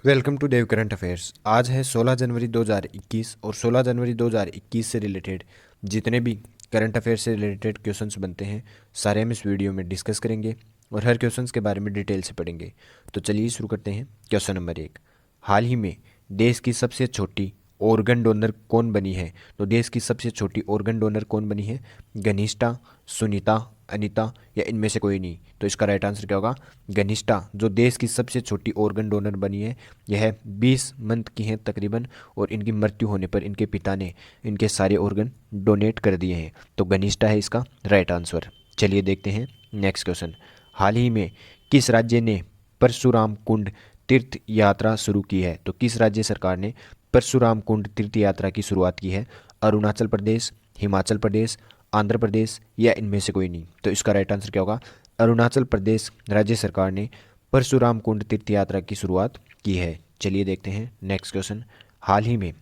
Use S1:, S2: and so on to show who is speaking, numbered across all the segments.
S1: Welcome to Dev current affairs. आज है 16 जनवरी 2021 और 16 जनवरी 2021 से रिलेटेड जितने भी करंट अफेयर से रिलेटेड क्वेश्चंस बनते हैं सारे हम इस वीडियो में डिस्कस करेंगे और हर क्वेश्चंस के बारे में डिटेल से पढ़ेंगे। तो चलिए शुरू करते हैं। क्वेश्चन नंबर 1, हाल ही में देश की सबसे छोटी ऑर्गन डोनर कौन बनी है? तो देश की सबसे छोटी ऑर्गन डोनर कौन बनी है? घनिष्ठा, सुनीता, अनीता या इनमें से कोई नहीं? तो इसका राइट आंसर क्या होगा? घनिष्ठा जो देश की सबसे छोटी ऑर्गन डोनर बनी है, यह 20 मंथ की हैं तकरीबन और इनकी मृत्यु होने पर इनके पिता ने इनके सारे ऑर्गन डोनेट कर दिए हैं। तो घनिष्ठा है इसका राइट आंसर। चलिए देखते हैं नेक्स्ट क्वेश्चन। हाल ही में किस राज्य ने परशुराम कुंड तीर्थ यात्रा शुरू की है? तो किस राज्य सरकार ने परशुराम कुंड तीर्थ यात्रा की शुरुआत की है? अरुणाचल प्रदेश, हिमाचल प्रदेश, आंध्र प्रदेश या इनमें से कोई नहीं? तो इसका राइट आंसर क्या होगा? अरुणाचल प्रदेश राज्य सरकार ने परशुराम कुंड तीर्थ यात्रा की शुरुआत की है। चलिए देखते हैं नेक्स्ट क्वेश्चन। हाल ही में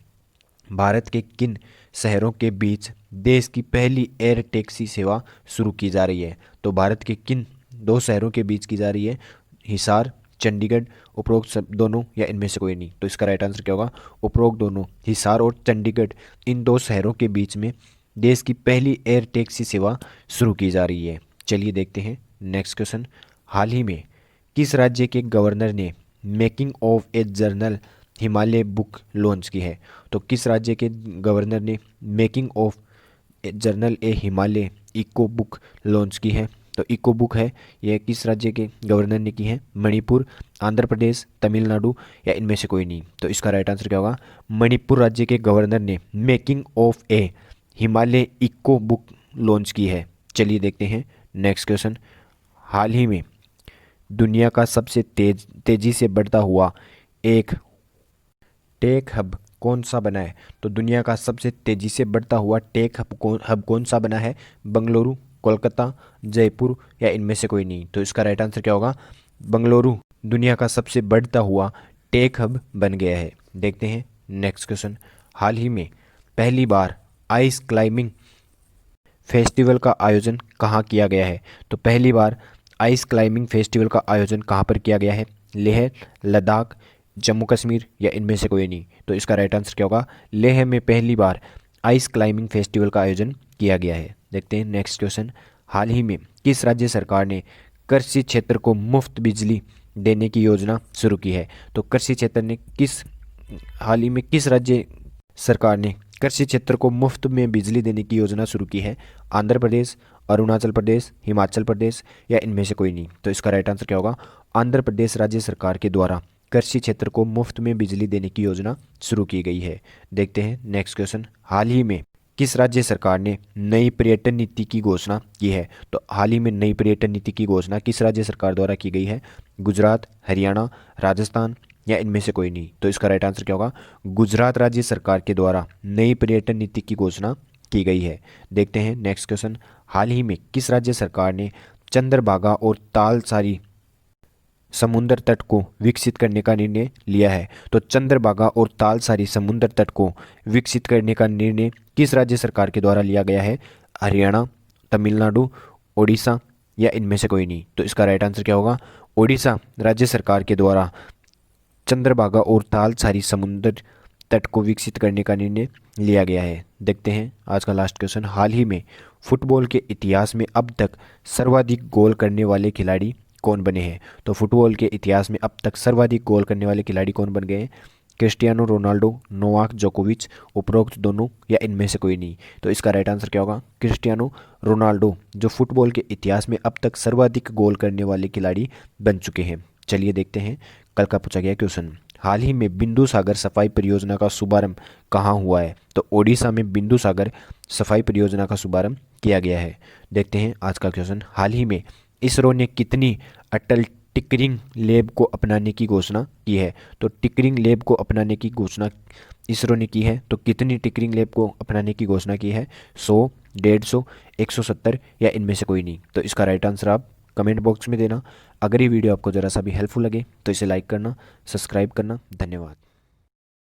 S1: भारत के किन शहरों के बीच देश की पहली एयर टैक्सी सेवा शुरू की जा रही है? तो भारत के किन दो शहरों के बीच की जा रही है? हिसार, चंडीगढ़, उपरोक्त सब दोनों या इनमें से कोई नहीं? तो इसका राइट आंसर क्या होगा? उपरोक्त दोनों, हिसार और चंडीगढ़, इन दो शहरों के बीच में देश की पहली एयर टैक्सी सेवा शुरू की जा रही है। चलिए देखते हैं नेक्स्ट क्वेश्चन। हाल ही में किस राज्य के गवर्नर ने making of a journal Himalaya book launch की है? तो किस राज्य के गवर्नर ने making of a journal a Himalaya eco book launch की है? तो इको बुक है यह किस राज्य के गवर्नर ने की है? मणिपुर, आंध्र प्रदेश, तमिलनाडु या इनमें से कोई नहीं? तो इसका राइट आंसर क्या होगा? मणिपुर राज्य के गवर्नर ने making of a Himalaya eco book launch की है। चलिए देखते हैं नेक्स्ट क्वेश्चन। हाल ही में दुनिया का सबसे तेजी से बढ़ता हुआ एक टेक हब कौन सा बना है? तो दुनिया का सबसे तेजी से बढ़ता हुआ टेक हब कौन सा बना है? बंगलुरु, कोलकाता, जयपुर या इनमें से कोई नहीं? तो इसका राइट आंसर क्या होगा? बंगलुरु दुनिया का सबसे बढ़ता हुआ टेक हब बन गया है। देखते हैं नेक्स्ट क्वेश्चन। हाल ही में पहली बार आइस क्लाइंबिंग फेस्टिवल का आयोजन कहाँ किया गया है? तो पहली बार आइस क्लाइंबिंग फेस्टिवल का आयोजन कहाँ पर किया गया है? लेह, लद्दाख, जम्मू कश्मीर या इनमें से कोई नहीं? तो इसका राइट आंसर क्या होगा? लेह में पहली बार आइस क्लाइंबिंग फेस्टिवल का आयोजन किया गया है। देखते हैं नेक्स्ट क्वेश्चन। हाल ही में किस राज्य सरकार ने कृषि क्षेत्र को मुफ्त बिजली देने की योजना शुरू की है? तो कृषि क्षेत्र ने हाल ही में किस राज्य सरकार ने कृषि क्षेत्र को मुफ्त में बिजली देने की योजना शुरू की है? आंध्र प्रदेश, अरुणाचल प्रदेश, हिमाचल प्रदेश या इनमें से कोई नहीं? तो इसका राइट आंसर क्या होगा? आंध्र प्रदेश राज्य सरकार के द्वारा कृषि क्षेत्र को मुफ्त में बिजली देने की योजना शुरू की गई है। देखते हैं नेक्स्ट क्वेश्चन। हाल ही में किस राज्य सरकार ने नई पर्यटन नीति की घोषणा की है? तो हाल ही में नई पर्यटन नीति की घोषणा किस राज्य सरकार द्वारा की गई है? गुजरात, हरियाणा, राजस्थान या इनमें से कोई नहीं? तो इसका राइट आंसर क्या होगा? गुजरात राज्य सरकार के द्वारा नई पर्यटन नीति की घोषणा की गई है। देखते हैं नेक्स्ट क्वेश्चन। हाल ही में किस राज्य सरकार ने चंद्रभागा और तालसारी समुद्र तट को विकसित करने का निर्णय लिया है? तो चंद्रभागा और तालसारी समुद्र तट को विकसित करने का निर्णय किस राज्य सरकार के द्वारा लिया गया है? हरियाणा, तमिलनाडु, ओडिशा या इनमें से कोई नहीं? तो इसका राइट आंसर क्या होगा? ओडिशा राज्य सरकार के द्वारा चंद्रभागा और तालसारी समुद्र तट को विकसित करने का निर्णय लिया गया है। देखते हैं आज का लास्ट क्वेश्चन। हाल ही में फुटबॉल के इतिहास में अब तक सर्वाधिक गोल करने वाले खिलाड़ी कौन बने हैं? तो फुटबॉल के इतिहास में अब तक सर्वाधिक गोल करने वाले खिलाड़ी कौन बन गए हैं? क्रिस्टियानो रोनाल्डो, नोवाक जोकोविच, उपरोक्त दोनों या इनमें से कोई नहीं? तो इसका राइट आंसर क्या होगा? क्रिस्टियानो रोनाल्डो जो फुटबॉल के इतिहास में अब तक सर्वाधिक गोल करने वाले खिलाड़ी बन चुके हैं। चलिए देखते हैं कल का पूछा गया क्वेश्चन। हाल ही में बिंदु सागर सफाई परियोजना का शुभारंभ कहाँ हुआ है? तो ओडिशा में बिंदु सागर सफाई परियोजना का शुभारंभ किया गया है। देखते हैं आज का क्वेश्चन। हाल ही में इसरो ने कितनी अटल टिकरिंग लैब को अपनाने की घोषणा की है? तो टिकरिंग लैब को अपनाने की घोषणा इसरो ने की है। तो कितनी टिकरिंग लैब को अपनाने की घोषणा की है? 100, 150, 170 या इनमें से कोई नहीं? तो इसका राइट आंसर आप कमेंट बॉक्स में देना। अगर ये वीडियो आपको ज़रा सा भी हेल्पफुल लगे तो इसे लाइक करना, सब्सक्राइब करना। धन्यवाद।